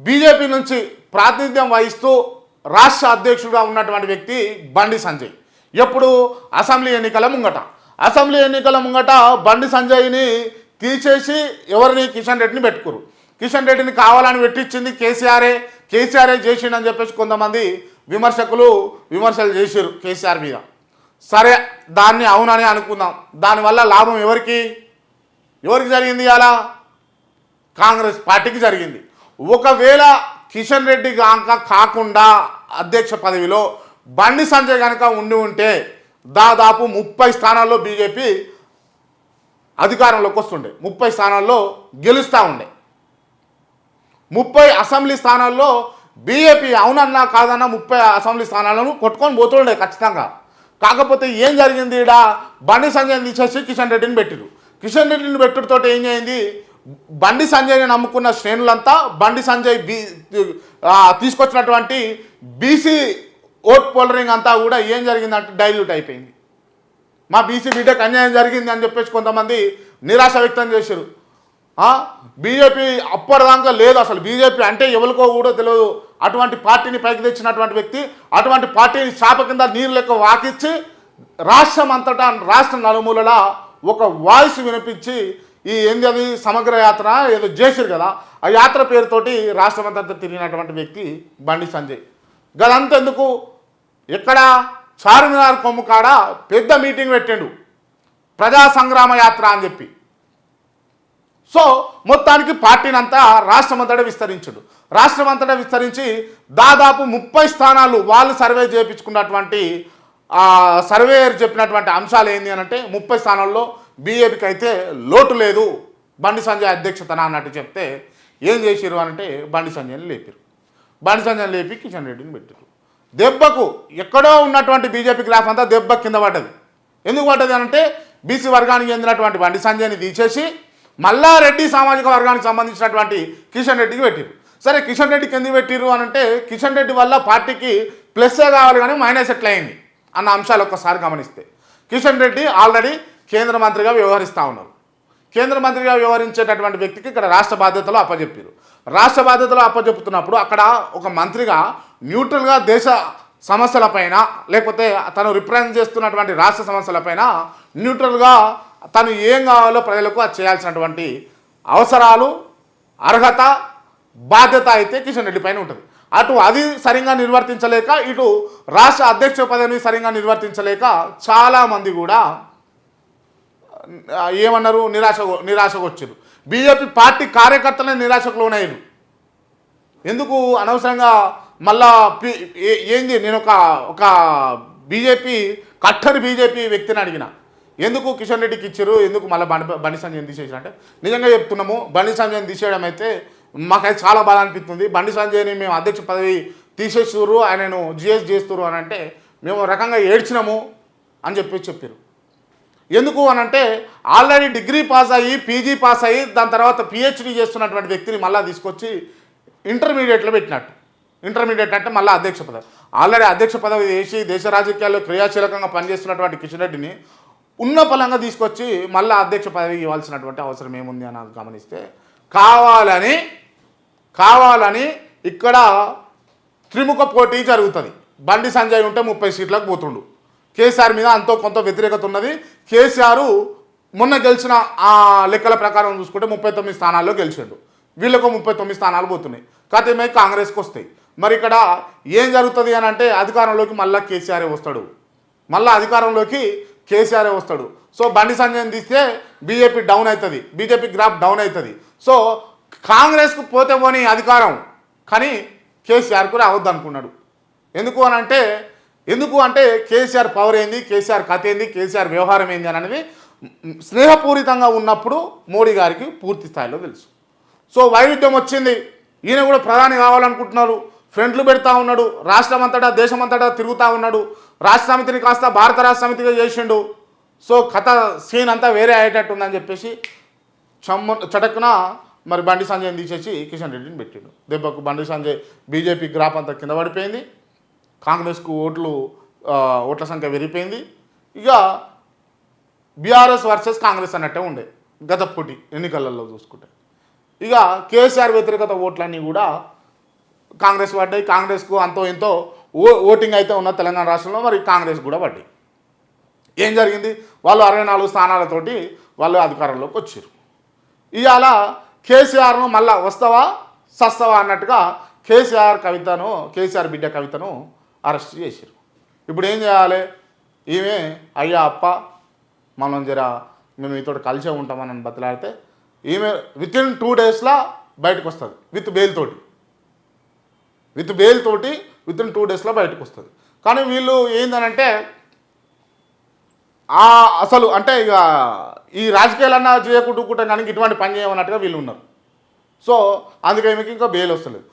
BJP నుంచి ప్రాతినిధ్యం వహిస్తూ రాష్ట్ర అధ్యక్షుడిగా ఉన్నటువంటి వ్యక్తి బండి సంజయ్. ఎప్పుడు అసెంబ్లీ ఎన్నికల ముంగట బండి సంజయ్ని తీసేసి ఎవరిని కిషన్ రెడ్డిని పెట్టుకురు. కిషన్ రెడ్డిని కావాలని పెట్టించింది కేసీఆరే చేసిండని చెప్పేసి కొంతమంది విమర్శలు చేశారు కేసీఆర్ మీద. సరే, దాన్ని అవునని అనుకుందాం. దానివల్ల లాభం ఎవరికి జరిగింది? అలా కాంగ్రెస్ పార్టీకి జరిగింది. ఒకవేళ కిషన్ రెడ్డి కాకుండా అధ్యక్ష పదవిలో బండి సంజయ్ కనుక ఉంటే దాదాపు 30 స్థానాల్లో బీజేపీ అధికారంలోకి వస్తుండే, 30 స్థానాల్లో గెలుస్తూ ఉండే. 30 అసెంబ్లీ స్థానాల్లో బీజేపీ అవునన్నా కాదన్నా 30 అసెంబ్లీ స్థానాలను కొట్టుకొని పోతుండే ఖచ్చితంగా. కాకపోతే ఏం జరిగింది? ఈడ బండి సంజయ్ని తీసేసి కిషన్ రెడ్డిని పెట్టిరు. కిషన్ రెడ్డిని పెట్టుడితో ఏం అయింది? బండి సంజయ్ని నమ్ముకున్న శ్రేణులంతా బండి సంజయ్ తీసుకొచ్చినటువంటి బీసీ ఓట్ పోలరింగ్ అంతా కూడా ఏం జరిగిందంటే డైల్యూట్ అయిపోయింది. మా బీసీ బిడ్డకు అన్యాయం జరిగింది అని చెప్పేసి కొంతమంది నిరాశ వ్యక్తం చేశారు. బీజేపీ అప్పటిదాకా లేదు, అసలు బీజేపీ అంటే ఎవరికో కూడా తెలియదు. అటువంటి పార్టీని పైకి తెచ్చినటువంటి వ్యక్తి అటువంటి పార్టీని చాప కింద నీరు లెక్క వాకిచ్చి రాష్ట్ర నలుమూలలా ఒక వాయిస్ వినిపించి ఈ ఏంది సమగ్ర యాత్ర ఏదో చేశారు కదా, ఆ యాత్ర పేరుతోటి రాష్ట్రమంతా తిరిగినటువంటి వ్యక్తి బండి సంజయ్. గదంతెందుకు, ఎక్కడ చార్మినార్ కొమ్ము కాడ పెద్ద మీటింగ్ పెట్టిండు, ప్రజా సంగ్రామ యాత్ర అని చెప్పి. సో మొత్తానికి పార్టీని అంతా రాష్ట్రమంతటా విస్తరించి దాదాపు 30 స్థానాలు వాళ్ళు సర్వే చేయించుకున్నటువంటి సర్వేయర్ చెప్పినటువంటి అంశాలు ఏంటి అని అంటే 30 స్థానాల్లో బీజేపీకి అయితే లోటు లేదు బండి సంజయ్ అధ్యక్షతన అన్నట్టు చెప్తే ఏం చేసిరు అంటే బండి సంజయ్ని లేపి కిషన్ రెడ్డిని పెట్టారు. దెబ్బకు ఎక్కడో ఉన్నటువంటి బీజేపీ గ్రాఫ్ అంతా దెబ్బ కింద పడ్డది. ఎందుకు పడ్డది అంటే బీసీ వర్గానికి చెందినటువంటి బండి సంజయ్ని తీసేసి మళ్ళా రెడ్డి సామాజిక వర్గానికి సంబంధించినటువంటి కిషన్ రెడ్డికి పెట్టిరు. సరే, కిషన్ రెడ్డికి ఎందుకు పెట్టిరు అని అంటే కిషన్ రెడ్డి వల్ల పార్టీకి ప్లస్సే కావాలి కానీ మైనస్ ఎట్లా అయింది అన్న అంశాలు ఒక్కసారి గమనిస్తే, కిషన్ రెడ్డి ఆల్రెడీ కేంద్ర మంత్రిగా వ్యవహరిస్తూ ఉన్నారు. కేంద్ర మంత్రిగా వ్యవహరించేటటువంటి వ్యక్తికి ఇక్కడ రాష్ట్ర బాధ్యతలు అప్పచెప్పుతున్నప్పుడు అక్కడ ఒక మంత్రిగా న్యూట్రల్గా దేశ సమస్యలపైన లేకపోతే తను రిప్రజెంట్ చేస్తున్నటువంటి రాష్ట్ర సమస్యలపైన న్యూట్రల్గా తను ఏం కావాలో ప్రజలకు అది చేయాల్సినటువంటి అవసరాలు, అర్హత, బాధ్యత అయితే కిషన్ రెడ్డి పైన ఉంటుంది. అటు అది సరిగ్గా నిర్వర్తించలేక ఇటు రాష్ట్ర అధ్యక్ష పదవిని సరిగ్గా నిర్వర్తించలేక చాలామంది కూడా ఏమన్నారు, నిరాశకు వచ్చారు. బీజేపీ పార్టీ కార్యకర్తలే నిరాశకు లోనయ్యారు. ఎందుకు అనవసరంగా మళ్ళా ఏంది, నేను ఒక కట్టరు బీజేపీ వ్యక్తిని అడిగిన, ఎందుకు కిషన్ రెడ్డికి ఇచ్చారు, ఎందుకు మళ్ళీ బండి సంజయ్ని తీసేసారు అంటే, నిజంగా చెప్తున్నాము, బండి సంజయ్ని తీసేయడం అయితే మాకైతే చాలా బాధ అనిపిస్తుంది. బండి సంజయ్ని మేము అధ్యక్ష పదవి తీసేస్తున్నారు, ఆయనను జిఎస్ చేస్తున్నారు అని అంటే మేము రకంగా ఏడ్చినాము అని చెప్పారు. ఎందుకు అనంటే ఆల్రెడీ డిగ్రీ పాస్ అయ్యి పీజీ పాస్ అయ్యి దాని తర్వాత పిహెచ్డీ చేస్తున్నటువంటి వ్యక్తిని మళ్ళీ తీసుకొచ్చి ఇంటర్మీడియట్లో పెట్టినట్టు. ఇంటర్మీడియట్ అంటే మళ్ళీ అధ్యక్ష పదవి, ఆల్రెడీ అధ్యక్ష పదవి చేసి దేశ రాజకీయాల్లో క్రియాశీలకంగా పనిచేస్తున్నటువంటి కిషన్ రెడ్డిని ఉన్న పలంగా తీసుకొచ్చి మళ్ళీ అధ్యక్ష పదవి ఇవ్వాల్సినటువంటి అవసరం ఏముంది అని గమనిస్తే కావాలని ఇక్కడ త్రిముఖ పోటీ జరుగుతుంది. బండి సంజయ్ ఉంటే 30 సీట్లకు పోతుండు, కేసీఆర్ మీద అంతో కొంత వ్యతిరేకత ఉన్నది. కేసీఆర్ మొన్న గెలిచిన ఆ లెక్కల ప్రకారం చూసుకుంటే 39 స్థానాల్లో గెలిచిండు, వీళ్ళకు 39 స్థానాలు పోతున్నాయి, కాకపోతే కాంగ్రెస్కి వస్తాయి. మరి ఇక్కడ ఏం జరుగుతుంది అని అంటే అధికారంలోకి మళ్ళీ కేసీఆరే వస్తాడు. సో బండి సంజయ్ని తీస్తే బీజేపీ డౌన్ అవుతుంది, బీజేపీ గ్రాఫ్ డౌన్ అవుతుంది. సో కాంగ్రెస్కు పోతే పోని అధికారం, కానీ కేసీఆర్కు రావద్దు అనుకున్నాడు. ఎందుకు అంటే కేసీఆర్ పవర్ ఏంది, కేసీఆర్ కథ ఏంది, కేసీఆర్ వ్యవహారం ఏంది అని అనేది స్నేహపూరితంగా ఉన్నప్పుడు మోడీ గారికి పూర్తి స్థాయిలో తెలుసు. సో వైరుధ్యం వచ్చింది, ఈయన కూడా ప్రధాని కావాలనుకుంటున్నారు, ఫ్రెండ్లు పెడతా ఉన్నాడు, రాష్ట్రమంతటా దేశమంతటా తిరుగుతూ ఉన్నాడు, రాష్ట్ర సమితిని కాస్త భారత రాష్ట్ర సమితిగా చేసిండు. సో కథ సీన్ అంతా వేరే అయ్యేటట్టు ఉందని చెప్పేసి చటక్కున మరి బండి సంజయ్ని తీసేసి కిషన్ రెడ్డిని పెట్టిండు. దెబ్బకు బండి సంజయ్ బీజేపీ గ్రాఫ్ అంతా కింద పడిపోయింది, కాంగ్రెస్కు ఓట్ల సంఖ్య పెరిగిపోయింది. ఇక బీఆర్ఎస్ వర్సెస్ కాంగ్రెస్ అన్నట్టే ఉండే గత పోటీ ఎన్నికలలో చూసుకుంటే. ఇక కేసీఆర్ వ్యతిరేకత ఓట్లన్నీ కూడా కాంగ్రెస్ పడ్డాయి. కాంగ్రెస్కు అంతో ఎంతో ఓటింగ్ అయితే ఉన్న తెలంగాణ రాష్ట్రంలో, మరి కాంగ్రెస్ కూడా పడ్డాయి. ఏం జరిగింది? వాళ్ళు 64 స్థానాలతోటి వాళ్ళు అధికారంలోకి వచ్చారు. ఇవాళ కేసీఆర్ను మళ్ళా వస్తావా సస్తావా అన్నట్టుగా కేసీఆర్ బిడ్డ కవితను అరెస్ట్ చేశారు. ఇప్పుడు ఏం చేయాలి? ఈమె అయ్యా అప్ప మనం మేము మీతో కలిసే ఉంటామని బతలాడితే ఈమె వితిన్ 2 డేస్లో బయటకు వస్తుంది. విత్ బెయిల్ తోటి వితిన్ 2 డేస్లో బయటకు వస్తుంది. కానీ వీళ్ళు ఏందనంటే అసలు అంటే ఇక ఈ రాజకీయాలన్నా చేయకుంటుకుంటాం కానీ ఇటువంటి పని చేయమన్నట్టుగా వీళ్ళు ఉన్నారు. సో అందుకే మీకు ఇంకా బెయిల్ వస్తలేదు.